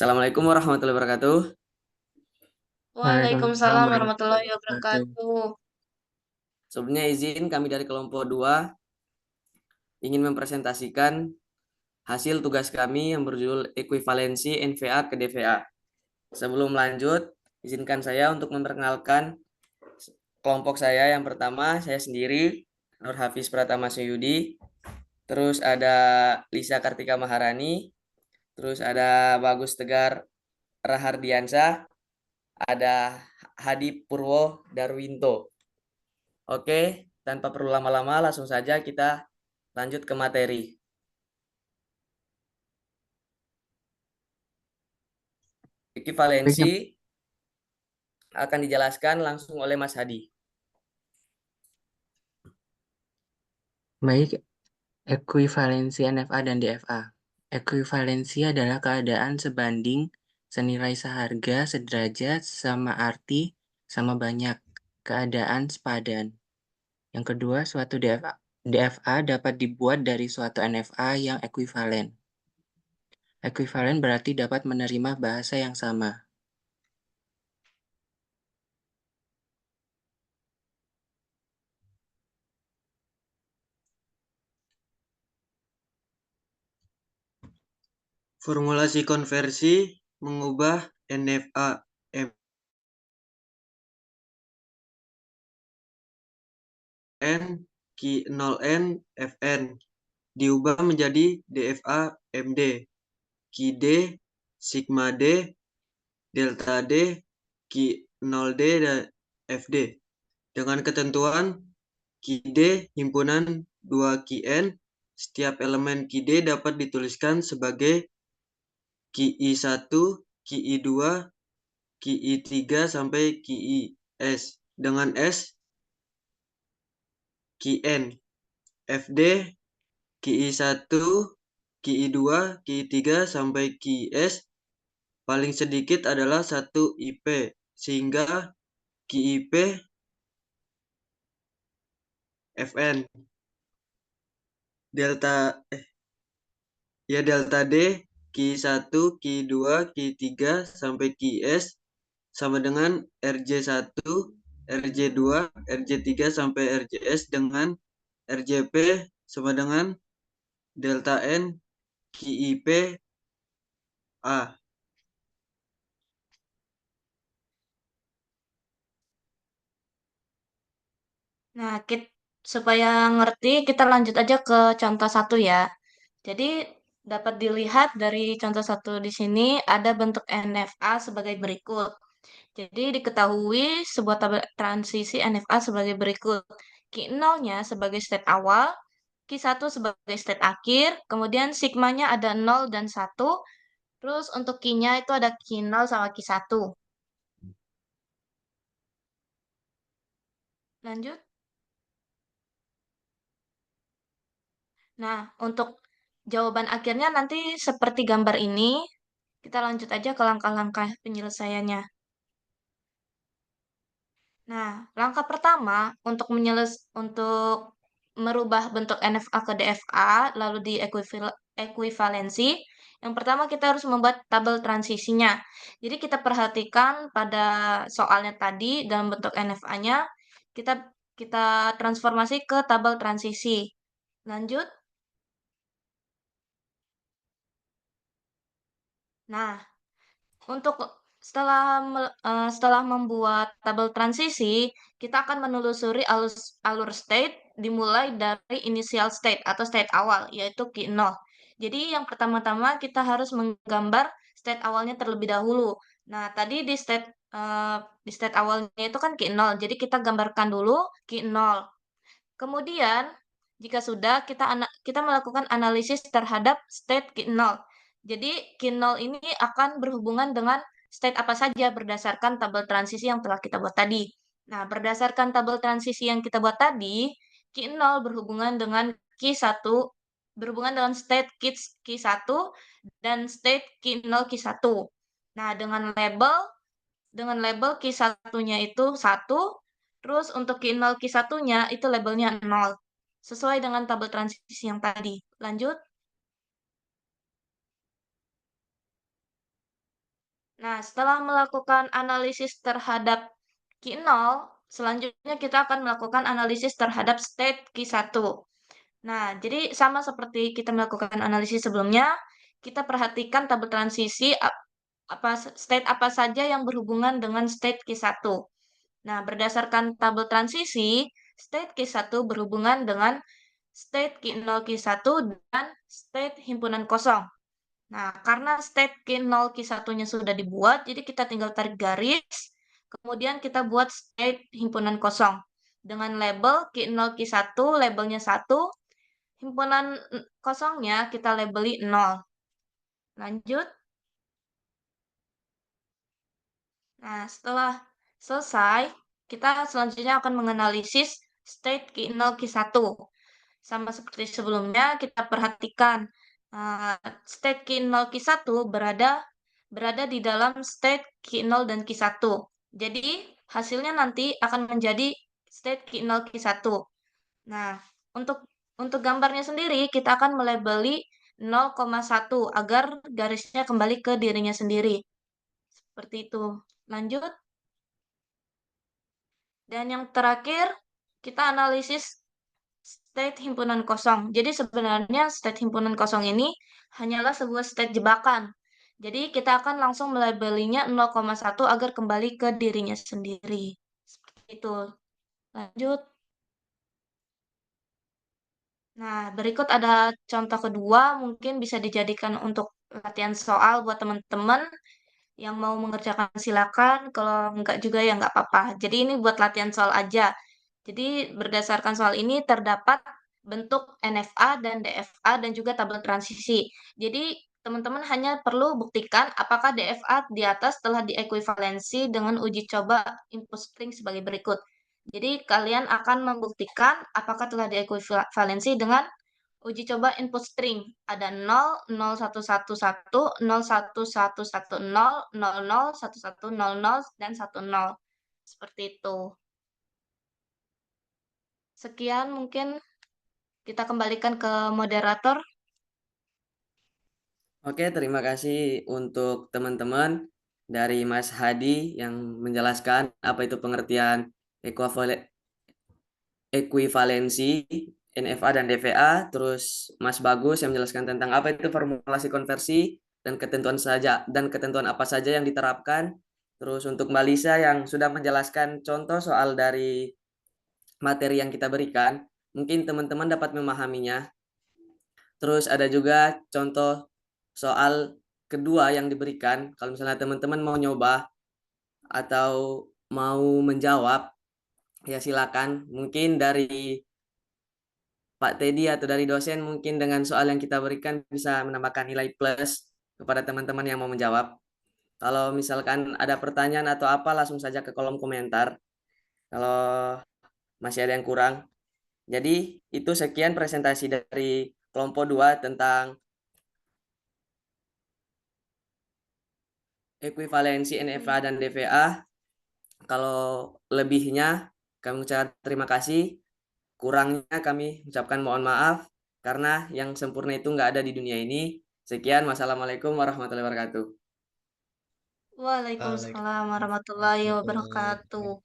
Assalamualaikum warahmatullahi wabarakatuh. Waalaikumsalam Waalaikumsalam warahmatullahi warahmatullahi wabarakatuh. wabarakatuh. Sebelumnya izin kami dari kelompok 2 ingin mempresentasikan hasil tugas kami yang berjudul ekuivalensi NVA ke DVA. Sebelum lanjut, izinkan saya untuk memperkenalkan kelompok saya. Yang pertama, saya sendiri, Nur Hafiz Pratama Suyudi. Terus ada Lisa Kartika Maharani. Terus ada Bagus Tegar Rahardiansyah. Ada Hadi Purwo Darwinto. Oke, tanpa perlu lama-lama langsung saja kita lanjut ke materi. Ekivalensi akan dijelaskan langsung oleh Mas Hadi. Baik, ekuivalensi NFA dan DFA. Ekuivalensi adalah keadaan sebanding, senilai seharga, sederajat, sama arti, sama banyak. Keadaan sepadan. Yang kedua, suatu DFA dapat dibuat dari suatu NFA yang ekuivalen. Ekuivalen berarti dapat menerima bahasa yang sama. Formulasi konversi mengubah NFA MN Q0N Fn diubah menjadi DFA MD Q-D sigma D delta D Q0D dan Fd dengan ketentuan Q-D himpunan 2 Qn. Setiap elemen Q-D dapat dituliskan sebagai QI1, QI2, QI3 sampai QIS dengan S QN, FD, QI1, QI2, QI3 sampai QIS paling sedikit adalah 1 IP sehingga QIP FN delta D Q1, Q2, Q3 sampai Qs sama dengan RJ1, RJ2, RJ3 sampai RJS dengan RJP sama dengan delta N QIP A. Nah, supaya ngerti, kita lanjut aja ke contoh satu ya. Jadi, dapat dilihat dari contoh satu di sini ada bentuk NFA sebagai berikut. Jadi, diketahui sebuah tabel transisi NFA sebagai berikut. Q0-nya sebagai state awal, Q1 sebagai state akhir, kemudian sigmanya ada 0 dan 1, terus untuk Q-nya itu ada Q0 sama Q1. Lanjut. Nah, untuk jawaban akhirnya nanti seperti gambar ini. Kita lanjut aja ke langkah-langkah penyelesaiannya. Nah, langkah pertama untuk merubah bentuk NFA ke DFA lalu di ekuivalensi. Yang pertama kita harus membuat tabel transisinya. Jadi kita perhatikan pada soalnya tadi dalam bentuk NFA-nya kita kita transformasi ke tabel transisi. Lanjut. Nah, untuk setelah membuat tabel transisi, kita akan menelusuri alur state dimulai dari initial state atau state awal, yaitu Q0. Jadi yang pertama-tama kita harus menggambar state awalnya terlebih dahulu. Nah, tadi di state awalnya itu kan Q0, jadi kita gambarkan dulu Q0. Kemudian, jika sudah, kita melakukan analisis terhadap state Q0. Jadi, Q0 ini akan berhubungan dengan state apa saja berdasarkan tabel transisi yang telah kita buat tadi. Nah, berdasarkan tabel transisi yang kita buat tadi, Q0 berhubungan dengan Q1, berhubungan dengan state Q1 dan state Q0 Q1. Nah, dengan label Q1-nya itu 1, terus untuk Q0 Q1-nya itu labelnya 0. Sesuai dengan tabel transisi yang tadi. Lanjut. Nah, setelah melakukan analisis terhadap Q0, selanjutnya kita akan melakukan analisis terhadap state Q1. Nah, jadi sama seperti kita melakukan analisis sebelumnya, kita perhatikan tabel transisi state apa saja yang berhubungan dengan state Q1. Nah, berdasarkan tabel transisi, state Q1 berhubungan dengan state Q0 Q1 dan state himpunan kosong. Nah, karena state Q0 Q1-nya sudah dibuat, jadi kita tinggal tarik garis, kemudian kita buat state himpunan kosong. Dengan label Q0 Q1, labelnya 1, himpunan kosongnya kita labeli 0. Lanjut. Nah, setelah selesai, kita selanjutnya akan menganalisis state Q0 Q1. Sama seperti sebelumnya, kita perhatikan state Q0 Q1 berada di dalam state Q0 dan Q1. Jadi, hasilnya nanti akan menjadi state Q0 Q1. Nah, untuk gambarnya sendiri, kita akan melabeli 0,1 agar garisnya kembali ke dirinya sendiri. Seperti itu. Lanjut. Dan yang terakhir, kita analisis state himpunan kosong. Jadi sebenarnya state himpunan kosong ini hanyalah sebuah state jebakan. Jadi kita akan langsung melabelinya 0,1 agar kembali ke dirinya sendiri. Seperti itu. Lanjut. Nah, berikut ada contoh kedua, mungkin bisa dijadikan untuk latihan soal buat teman-teman. Yang mau mengerjakan silakan, kalau enggak juga ya enggak apa-apa. Jadi ini buat latihan soal aja. Jadi berdasarkan soal ini terdapat bentuk NFA dan DFA dan juga tabel transisi. Jadi teman-teman hanya perlu buktikan apakah DFA di atas telah diekuivalensi dengan uji coba input string sebagai berikut. Jadi kalian akan membuktikan apakah telah diekuivalensi dengan uji coba input string. Ada 0, 0111, 01110, 00, 1100, dan 10. Seperti itu. Sekian mungkin kita kembalikan ke moderator. Oke, terima kasih untuk teman-teman dari Mas Hadi yang menjelaskan apa itu pengertian ekuivalensi NFA dan DVA, terus Mas Bagus yang menjelaskan tentang apa itu formulasi konversi dan ketentuan apa saja yang diterapkan. Terus untuk Mbak Lisa yang sudah menjelaskan contoh soal dari materi yang kita berikan, mungkin teman-teman dapat memahaminya. Terus ada juga contoh soal kedua yang diberikan. Kalau misalnya teman-teman mau nyoba atau mau menjawab, ya silakan. Mungkin dari Pak Teddy atau dari dosen mungkin dengan soal yang kita berikan bisa menambahkan nilai plus kepada teman-teman yang mau menjawab. Kalau misalkan ada pertanyaan atau apa langsung saja ke kolom komentar. Kalau masih ada yang kurang. Jadi itu sekian presentasi dari kelompok 2 tentang ekuivalensi NFA dan DVA. Kalau lebihnya kami ucapkan terima kasih. Kurangnya kami ucapkan mohon maaf karena yang sempurna itu nggak ada di dunia ini. Sekian, wassalamualaikum warahmatullahi wabarakatuh. Waalaikumsalam warahmatullahi wabarakatuh.